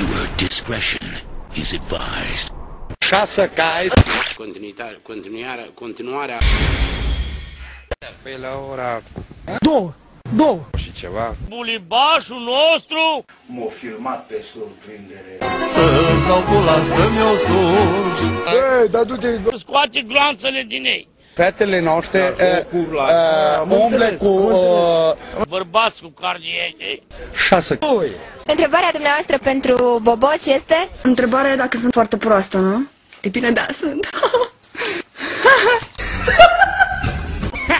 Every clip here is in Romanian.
Viewer discretion is advised. 6 cai. Continuarea. Păi la ora 2 și ceva. Bulibașul nostru! M-a filmat pe surprindere. Să-ți dau pula să-mi o surși. Ei, dar du-te. Scoate gloanțele din ei. Fetele noastre umble cu Bărbați cu cardiești. 6 cai. Întrebarea dumneavoastră pentru Boboci este? Întrebarea e dacă sunt foarte proastă, nu? E bine, da, sunt.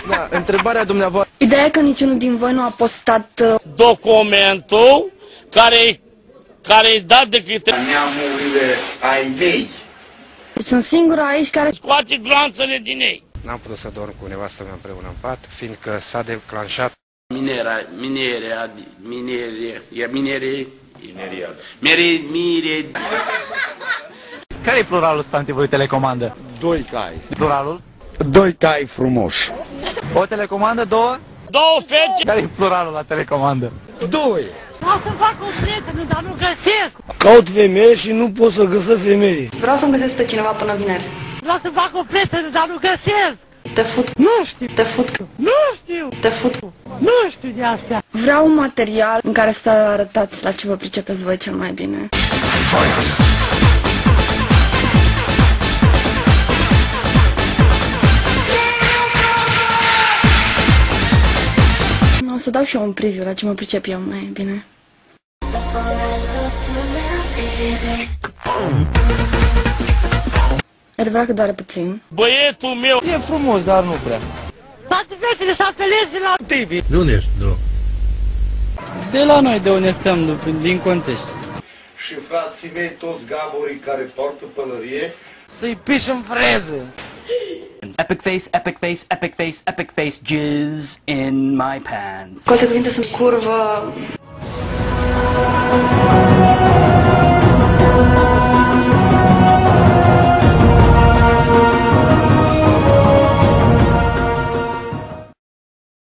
Da, întrebarea dumneavoastră. Ideea e că niciunul din voi nu a postat Documentul care e dat de către... Neamurile ai mei. Sunt singura aici care... Scoate gloanțele din ei. N-am putut să dorm cu nevastă mea împreună în pat, fiindcă s-a declanșat Care e pluralul substantivului telecomandă? 2 cai. Pluralul? 2 cai frumoși. O telecomandă, două? Două fece. Care e pluralul la telecomandă? 2. Vreau să fac o prietenă, dar nu găsesc. Caut femeie și nu pot să găsesc femeie. Vreau să-mi găsesc pe cineva până vineri. Vreau să fac o prietenă, dar nu găsesc. Te fut. Nu știu. Te fut. Nu știu. Te fut. Nu știu de astea. Vreau un material în care să arătați la ce vă pricepeți voi cel mai bine. O să dau și eu un preview la ce mă pricep eu mai bine. E adevărat că doare puțin. Băietul meu. E frumos, dar nu prea. Toate fetele să apeleze la... De unde ești, Dro? De la noi, de unde stăm, din context. Și frații mei, toți gaborii care poartă pălărie. Să-i piși în freză. Epic face, epic face, epic face, epic face, jizz in my pants. Cu alte cuvinte, sunt curvă.